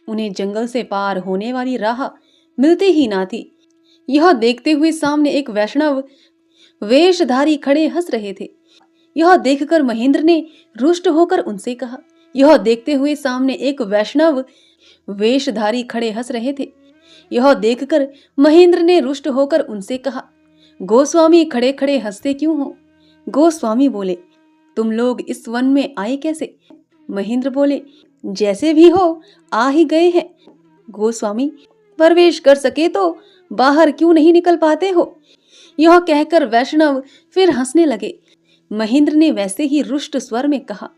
उन्हें जंगल से पार होने वाली राह मिलते ही ना थी। यह देखते हुए सामने एक वैष्णव वेशधारी खड़े हंस रहे थे। यह देखकर महेंद्र ने रुष्ट होकर उनसे कहा, यह देखते हुए सामने एक वैष्णव वेशधारी खड़े हंस रहे थे। यह देखकर महेंद्र ने रुष्ट होकर उनसे कहा, गोस्वामी खड़े खड़े हंसते क्यों हो? गोस्वामी बोले, तुम लोग इस वन में आए कैसे? महेंद्र बोले, जैसे भी हो आ ही गए हैं। गोस्वामी, प्रवेश कर सके तो बाहर क्यों नहीं निकल पाते हो? यह कहकर वैष्णव फिर हंसने लगे। महेंद्र ने वैसे ही रुष्ट स्वर में कहा,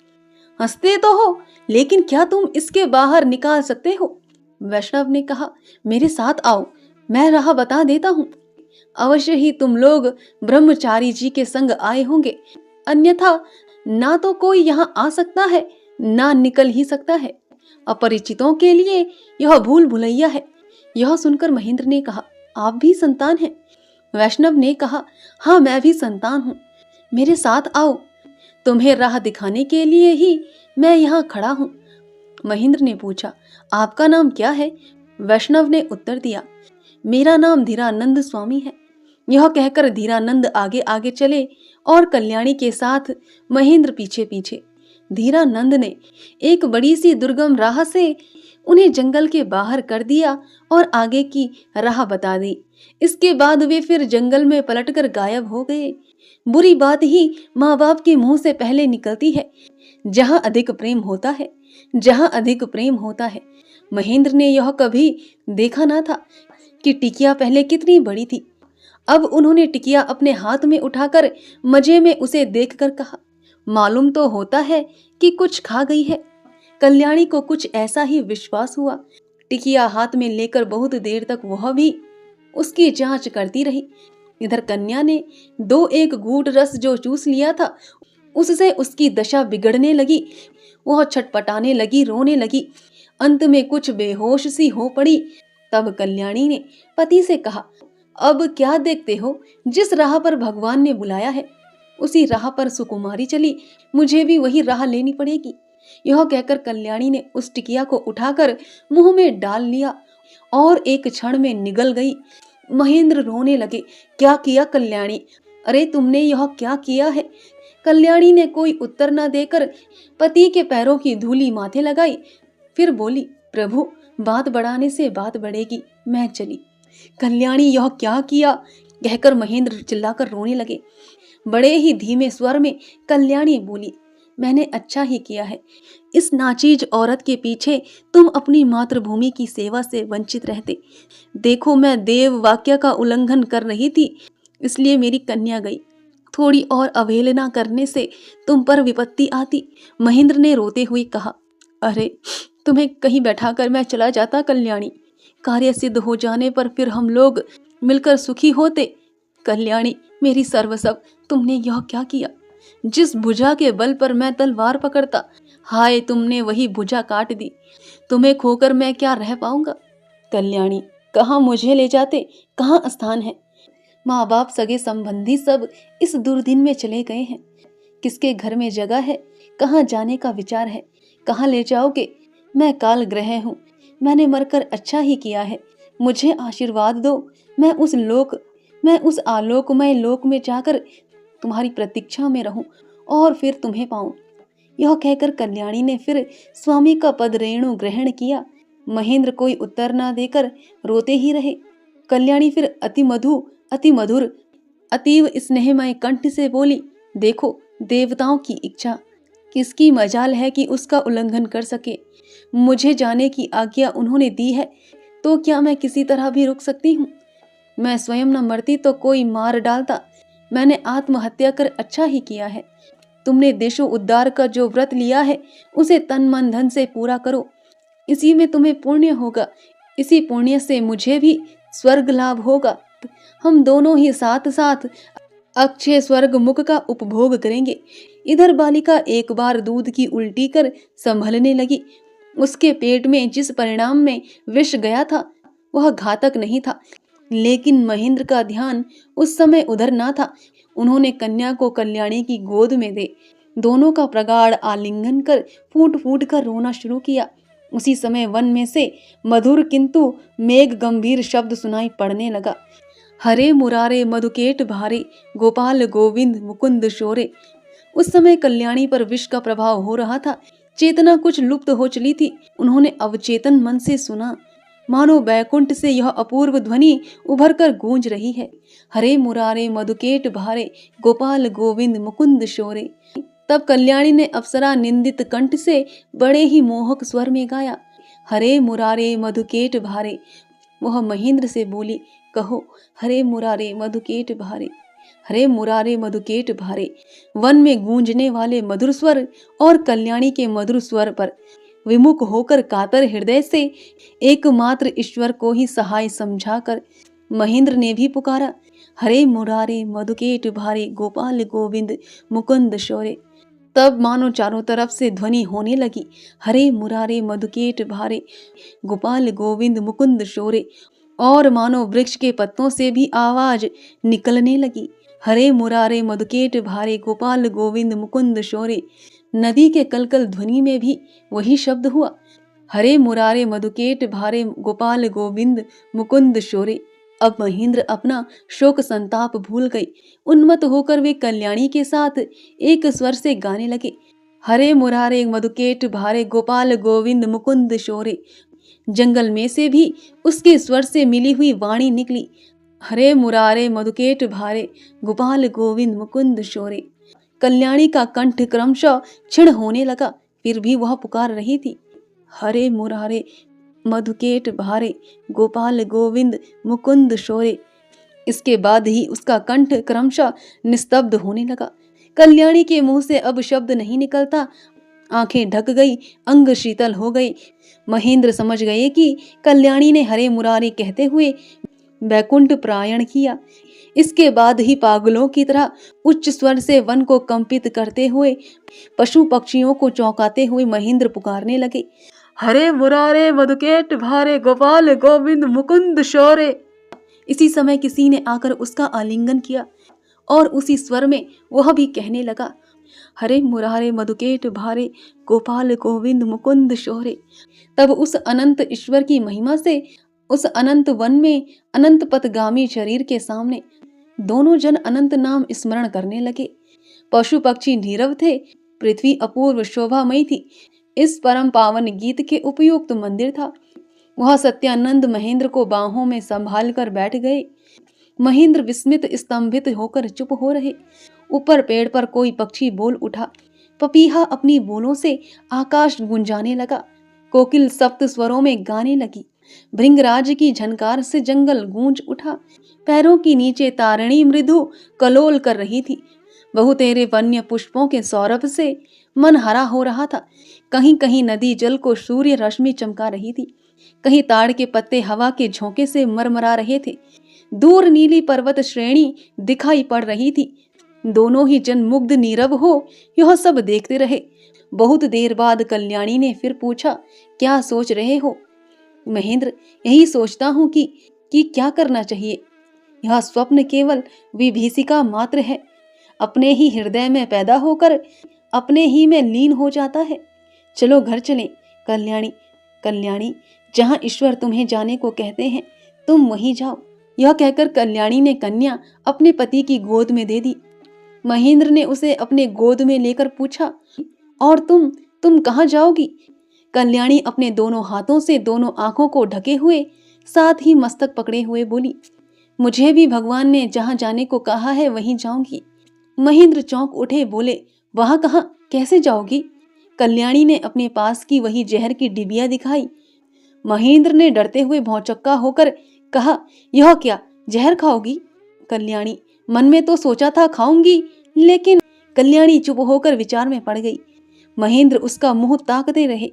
हंसते तो हो, लेकिन क्या तुम इसके बाहर निकाल सकते हो? वैष्णव ने कहा, मेरे साथ आओ, मैं राह बता देता हूँ। अवश्य ही तुम लोग ब्रह्मचारी जी के संग आए होंगे, अन्यथा ना तो कोई यहाँ आ सकता है, ना निकल ही सकता है। अपरिचितों के लिए यह भूल भुलैया है। यह सुनकर महेंद्र ने कहा, आप भी संतान हैं? वैष्णव ने कहा, हाँ मैं भी संतान हूँ, मेरे साथ आओ, तुम्हें राह दिखाने के लिए ही मैं यहाँ खड़ा हूँ। महेंद्र ने पूछा, आपका नाम क्या है? वैष्णव ने उत्तर दिया, मेरा नाम धीरानंद स्वामी है। यह कहकर धीरानंद आगे आगे चले और कल्याणी के साथ महेंद्र पीछे पीछे। धीरानंद ने एक बड़ी सी दुर्गम राह से उन्हें जंगल के बाहर कर दिया और आगे की राह बता दी। इसके बाद वे फिर जंगल में पलटकर गायब हो गए। बुरी बात ही माँ बाप के मुंह से पहले निकलती है। जहां अधिक प्रेम होता है, जहां अधिक प्रेम होता है। महेंद्र ने यह कभी देखा ना था कि टिकिया पहले कितनी बड़ी थी। अब उन्होंने टिकिया अपने हाथ में उठाकर मजे में उसे देखकर कहा, मालूम तो होता है कि कुछ खा गई है। कल्याणी को कुछ ऐसा ही विश्वास हुआ। टिकिया हाथ में लेकर बहुत देर तक वह भी उसकी जांच करती रही। इधर कन्या ने दो एक घूंट रस जो चूस लिया था, उससे उसकी दशा बिगड़ने लगी। वह छटपटाने लगी, रोने लगी, अंत में कुछ बेहोश सी हो पड़ी। तब कल्याणी ने पति से कहा, अब क्या देखते हो, जिस राह पर भगवान ने बुलाया है उसी राह पर सुकुमारी चली, मुझे भी वही राह लेनी पड़ेगी। यह कहकर कल्याणी ने उस टिकिया को उठाकर मुंह में डाल लिया और एक क्षण में निगल गई। महेंद्र रोने लगे, क्या किया कल्याणी? अरे तुमने यह क्या किया है? कल्याणी ने कोई उत्तर न देकर पति के पैरों की धूली माथे लगाई, फिर बोली, प्रभु बात बढ़ाने से बात बढ़ेगी, मैं चली। कल्याणी यह क्या किया? कहकर महेंद्र चिल्लाकर रोने लगे। बड़े ही धीमे स्वर में कल्याणी बोली, मैंने अच्छा ही किया है। इस नाचीज औरत के पीछे तुम अपनी मातृभूमि की सेवा से वंचित रहते। देखो मैं देव वाक्य का उल्लंघन कर रही थी, इसलिए मेरी कन्या गई। थोड़ी और अवहेलना करने से तुम पर विपत्ति आती। महेंद्र ने रोते हुए कहा, अरे तुम्हें कहीं बैठाकर मैं चला जाता कल्याणी, कार्य सिद्ध हो जाने पर फिर हम लोग मिलकर सुखी होते। कल्याणी मेरी सर्वस्व, तुमने यह क्या किया? जिस भुजा के बल पर मैं तलवार पकड़ता, हाय तुमने वही भुजा काट दी। तुम्हें खोकर मैं क्या रह पाऊंगा? कल्याणी कहाँ मुझे ले जाते, कहाँ स्थान है? माँ बाप सगे संबंधी सब इस दुर्दिन में चले गए हैं। किसके घर में जगह है, कहाँ जाने का विचार है, कहाँ ले जाओगे? मैं काल ग्रह हूँ, मैंने मरकर अच्छा ही किया है। मुझे आशीर्वाद दो, मैं उस आलोकमय लोक में जाकर तुम्हारी प्रतीक्षा में रहूं और फिर तुम्हें पाऊं। यह कहकर कल्याणी ने फिर स्वामी का पद रेणु ग्रहण किया। महेंद्र कोई उत्तर न देकर रोते ही रहे। कल्याणी फिर अति मधुर अतीव स्नेहमय कंठ से बोली, देखो देवताओं की इच्छा, किसकी मजाल है कि उसका उल्लंघन कर सके। मुझे जाने की आज्ञा उन्होंने दी है, तो क्या मैं किसी तरह भी रुक सकती हूँ? मैं स्वयं न मरती तो कोई मार डालता। मैंने आत्महत्या कर अच्छा ही किया है। तुमने देशों उद्धार का जो व्रत लिया है उसे तन मन धन से पूरा करो, इसी में तुम्हें पुण्य होगा। इसी पुण्य से मुझे भी स्वर्ग लाभ होगा। हम दोनों ही साथ साथ अक्षय स्वर्ग मुख का उपभोग करेंगे। इधर बालिका एक बार दूध की उल्टी कर संभलने लगी। उसके पेट में जिस परिणाम में विष गया था वह घातक नहीं था, लेकिन महेंद्र का ध्यान उस समय उधर ना था। उन्होंने कन्या को कल्याणी की गोद में दे दोनों का प्रगाढ़ आलिंगन कर फूट फूट कर रोना शुरू किया। उसी समय वन में से मधुर किंतु मेघ गंभीर शब्द सुनाई पड़ने लगा। हरे मुरारे मधुकेट भारे, गोपाल गोविंद मुकुंद शोरे। उस समय कल्याणी पर विष का प्रभाव हो रहा था। चेतना कुछ लुप्त हो चली थी। उन्होंने अवचेतन मन से सुना, मानो बैकुंठ से यह अपूर्व ध्वनि उभर कर गूंज रही है। हरे मुरारे मधुकेट भारे, गोपाल गोविंद मुकुंद शोरे। तब कल्याणी ने अप्सरा निंदित कंठ से बड़े ही मोहक स्वर में गाया, हरे मुरारे मधुकेट भारे। वह महेंद्र से बोली, कहो हरे मुरारे मधुकेट भारे, हरे मुरारे मधुकेट भारे। वन में गूंजने वाले मधुर स्वर और कल्याणी के मधुर स्वर पर विमुख होकर कातर हृदय से एकमात्र ईश्वर को ही सहाय समझाकर महेंद्र ने भी पुकारा, हरे मुरारे मधुकेट भारे, गोपाल गोविंद मुकुंद शौरे। तब मानो चारों तरफ से ध्वनि होने लगी, हरे मुरारे मधुकेट भारे, गोपाल गोविंद मुकुंद शौरे। और मानो वृक्ष के पत्तों से भी आवाज निकलने लगी, हरे मुरारे मधुकेट भारे, गोपाल गोविंद मुकुंद शौरे। नदी के कलकल ध्वनि में भी वही शब्द हुआ, हरे मुरारे मधुकेट भारे, गोपाल गोविंद मुकुंद शौरे। अब महेंद्र अपना शोक संताप भूल गई। उन्मत्त होकर वे कल्याणी के साथ एक स्वर से गाने लगे, हरे मुरारे मधुकेट भारे, गोपाल गोविंद मुकुंद शौरे। जंगल में से भी उसके स्वर से मिली हुई वाणी निकली, हरे मुरारे मधुकेट भारे, गोपाल गोविंद मुकुंद शौरे। कल्याणी का कंठ क्रमशः क्षीण होने लगा, फिर भी वह पुकार रही थी, हरे मुरारे मधुकेट भारे, गोपाल गोविंद मुकुंद शौरे। इसके बाद ही उसका कंठ क्रमशः निस्तब्ध होने लगा। कल्याणी के मुंह से अब शब्द नहीं निकलता। आंखें ढक गई, अंग शीतल हो गए। महेंद्र समझ गए कि कल्याणी ने हरे मुरारे कहते हुए बैकुंठ प्रायण किया। इसके बाद ही पागलों की तरह उच्च स्वर से वन को कंपित करते हुए, पशु पक्षियों को चौंकाते हुए महेंद्र पुकारने लगे, हरे मुरारे मधुकेट भारे, गोपाल गोविंद मुकुंद शौरे। इसी समय किसी ने आकर उसका आलिंगन किया और उसी स्वर में वह भी कहने लगा, हरे मुरारे मधुकेट भारे, गोपाल गोविंद मुकुंद शौरे। तब उस अनंत ईश्वर की महिमा से उस अनंत वन में अनंत पथगामी शरीर के सामने दोनों जन अनंत नाम स्मरण करने लगे। पशु पक्षी नीरव थे, पृथ्वी अपूर्व शोभामयी थी। इस परम पावन गीत के उपयुक्त मंदिर था। वह सत्यानंद महेंद्र को बाहों में संभाल कर बैठ गए। महेंद्र विस्मित स्तंभित होकर चुप हो रहे। ऊपर पेड़ पर कोई पक्षी बोल उठा। पपीहा अपनी बोलों से आकाश गुंजाने लगा। कोकिल सप्त स्वरों में गाने लगी। भृंगराज की झनकार से जंगल गूंज उठा। पैरों की नीचे तारिणी मृदु कलोल कर रही थी। बहुतेरे वन्य पुष्पों के सौरभ से मन हरा हो रहा था। कहीं कहीं नदी जल को सूर्य रश्मि चमका रही थी, कहीं ताड़ के पत्ते हवा के झोंके से मरमरा रहे थे। दूर नीली पर्वत श्रेणी दिखाई पड़ रही थी। दोनों ही जन मुग्ध नीरव हो यह सब देखते रहे। बहुत देर बाद कल्याणी ने फिर पूछा, क्या सोच रहे हो? महेंद्र, यही सोचता हूँ कि क्या करना चाहिए। यह स्वप्न केवल विभीषिका मात्र है, अपने ही हृदय में पैदा होकर अपने ही में लीन हो जाता है। चलो घर चलें। कल्याणी, कल्याणी, जहाँ ईश्वर तुम्हें जाने को कहते हैं तुम वहीं जाओ। यह कहकर कल्याणी ने कन्या अपने पति की गोद में दे दी। महेंद्र ने उसे अपने गोद में लेकर पूछा, और तुम कहाँ जाओगी? कल्याणी अपने दोनों हाथों से दोनों आंखों को ढके हुए साथ ही मस्तक पकड़े हुए बोली, मुझे भी भगवान ने जहाँ जाने को कहा है वहीं जाऊंगी। महेंद्र चौंक उठे, बोले, वहां कहाँ, कैसे जाओगी? कल्याणी ने अपने पास की वही जहर की डिबिया दिखाई। महेंद्र ने डरते हुए भौचक्का होकर कहा, यह क्या, जहर खाओगी? कल्याणी, मन में तो सोचा था खाऊंगी, लेकिन कल्याणी चुप होकर विचार में पड़ गई। महेंद्र उसका मुंह ताकते रहे।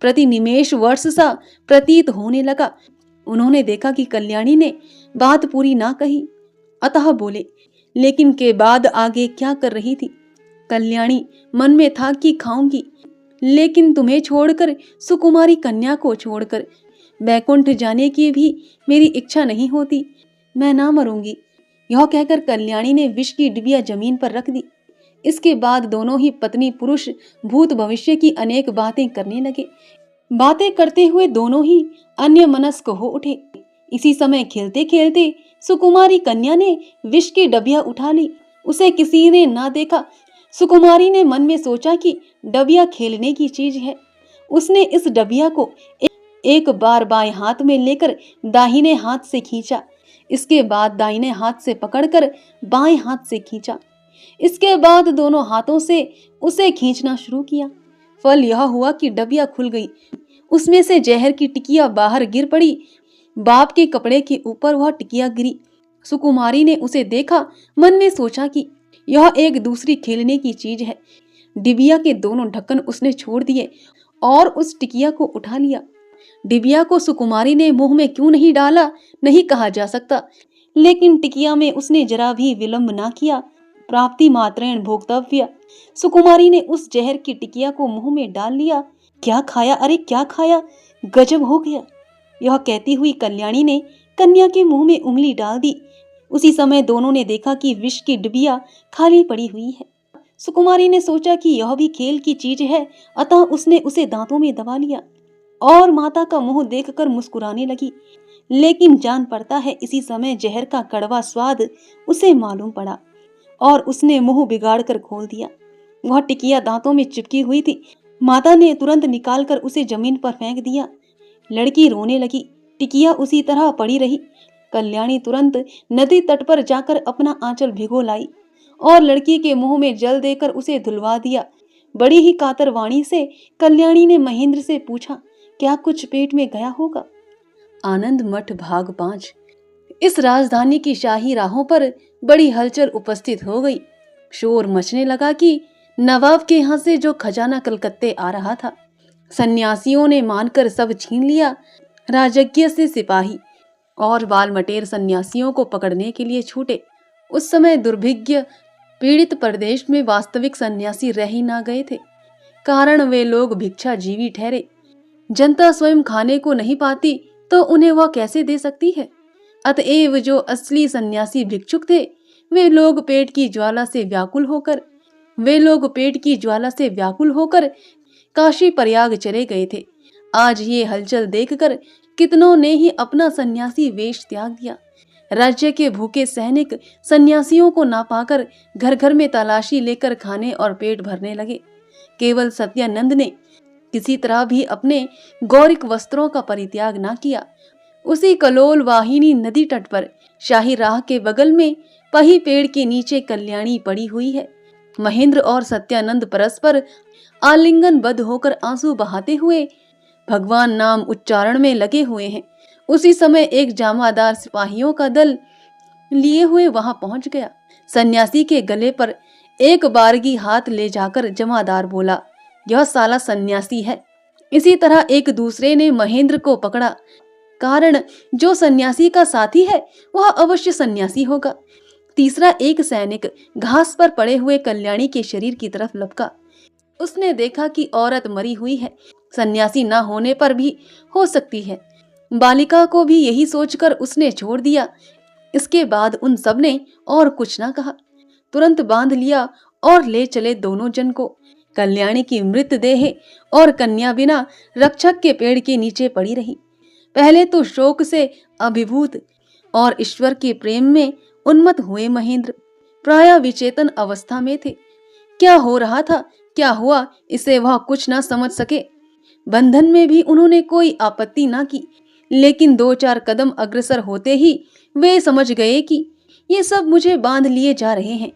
प्रति निमेष वर्ष सा प्रतीत होने लगा। उन्होंने देखा कि कल्याणी ने बात पूरी ना कही, अतः बोले, लेकिन के बाद आगे क्या कर रही थी? कल्याणी, मन में था कि खाऊंगी, लेकिन तुम्हें छोड़कर, सुकुमारी कन्या को छोड़कर बैकुंठ जाने की भी मेरी इच्छा नहीं होती। मैं ना मरूंगी। यह कहकर कल्याणी ने विष की डिबिया जमीन पर रख दी। इसके बाद दोनों ही पत्नी पुरुष भूत भविष्य की अनेक बातें करने लगे। बातें करते हुए दोनों ही अन्य मनस्क हो उठे। इसी समय खेलते खेलते सुकुमारी कन्या ने विष की डबिया उठा ली। उसे किसी ने ना देखा। सुकुमारी ने मन में सोचा कि डबिया खेलने की चीज है। उसने इस डबिया को एक बार बाएं हाथ में लेकर दाहिने हाथ से खींचा। इसके बाद दाहिने हाथ से पकड़कर बाएं हाथ से खींचा। इसके बाद दोनों हाथों से उसे खींचना शुरू किया। फल यह हुआ कि डबिया खुल गई। उसमें से जहर की टिकिया बाहर गिर पड़ी। बाप के कपड़े के ऊपर वह टिकिया गिरी। सुकुमारी ने उसे देखा। मन में सोचा कि यह एक दूसरी खेलने की चीज है। डिबिया के दोनों ढक्कन उसने छोड़ दिए और उस टिकिया को उठा लिया। डिबिया को सुकुमारी ने मुंह में क्यों नहीं डाला नहीं कहा जा सकता, लेकिन टिकिया में उसने जरा भी विलंब ना किया। प्राप्ति मात्रेण भोक्तव्य। सुकुमारी ने उस जहर की टिकिया को मुंह में डाल लिया। क्या खाया, अरे क्या खाया, गजब हो गया। यह कहती हुई कल्याणी ने कन्या के मुंह में उंगली डाल दी। उसी समय दोनों ने देखा कि विष की डिबिया खाली पड़ी हुई है। सुकुमारी ने सोचा कि यह भी खेल की चीज है, अतः उसने उसे दांतों में दबा लिया और माता का मुंह देखकर मुस्कुराने लगी। लेकिन जान पड़ता है इसी समय जहर का कड़वा स्वाद उसे मालूम पड़ा और उसने मुंह बिगाड़कर खोल दिया। वह टिकिया दांतों में चिपकी हुई थी। माता ने तुरंत निकालकर उसे जमीन पर फेंक दिया। लड़की रोने लगी। टिकिया उसी तरह पड़ी रही। कल्याणी तुरंत नदी तट पर जाकर अपना आंचल भिगो लाई और लड़की के मुंह में जल देकर उसे धुलवा दिया। बड़ी ही कातर वाणी से कल्याणी ने महेंद्र से पूछा, क्या कुछ पेट में गया होगा? आनंद मठ भाग 5। इस राजधानी की शाही राहों पर बड़ी हलचल उपस्थित हो गई। शोर मचने लगा कि नवाब के यहाँ से जो खजाना कलकत्ते आ रहा था, सन्यासियों ने मानकर सब छीन लिया। राजज्ञ से सिपाही और बाल मटेर सन्यासियों को पकड़ने के लिए छूटे। उस समय दुर्भिक्ष पीड़ित प्रदेश में वास्तविक सन्यासी रह ही ना गए थे, कारण वे लोग भिक्षा जीवी ठहरे। जनता स्वयं खाने को नहीं पाती तो उन्हें वह कैसे दे सकती है? अतएव जो असली सन्यासी भिक्षुक थे, वे लोग पेट की ज्वाला से व्याकुल होकर काशी प्रयाग चले गए थे। आज ये हलचल देखकर कितनों ने ही अपना सन्यासी वेश त्याग दिया। राज्य के भूखे सैनिक सन्यासियों को ना पाकर घर घर में तलाशी लेकर खाने और पेट भरने लगे। केवल सत्यानंद ने किसी तरह भी अपने गौरिक वस्त्रों का परित्याग ना किया। उसी कलोल वाहिनी नदी तट पर शाही राह के बगल में पही पेड़ के नीचे कल्याणी पड़ी हुई है। महेंद्र और सत्यानंद परस्पर आलिंगन बद्ध होकर आंसू बहाते हुए भगवान नाम उच्चारण में लगे हुए हैं। उसी समय एक जामादार सिपाहियों का दल लिए हुए वहां पहुंच गया। सन्यासी के गले पर एक बारगी हाथ ले जाकर जमादार बोला, यह साला सन्यासी है। इसी तरह एक दूसरे ने महेंद्र को पकड़ा, कारण जो सन्यासी का साथी है वह अवश्य सन्यासी होगा। तीसरा एक सैनिक घास पर पड़े हुए कल्याणी के शरीर की तरफ लपका। उसने देखा कि औरत मरी हुई है, सन्यासी न होने पर भी हो सकती है। बालिका को भी यही सोचकर उसने छोड़ दिया। इसके बाद उन सब ने और कुछ ना कहा, तुरंत बांध लिया और ले चले दोनों जन को। कल्याणी की मृतदेह और कन्या बिना रक्षक के पेड़ के नीचे पड़ी रही। पहले तो शोक से अभिभूत और ईश्वर के प्रेम में उन्मत्त हुए महेंद्र प्राय विचेतन अवस्था में थे। क्या हो रहा था, क्या हुआ, इसे वह कुछ ना समझ सके। बंधन में भी उन्होंने कोई आपत्ति ना की, लेकिन 2-4 कदम अग्रसर होते ही वे समझ गए कि ये सब मुझे बांध लिए जा रहे हैं।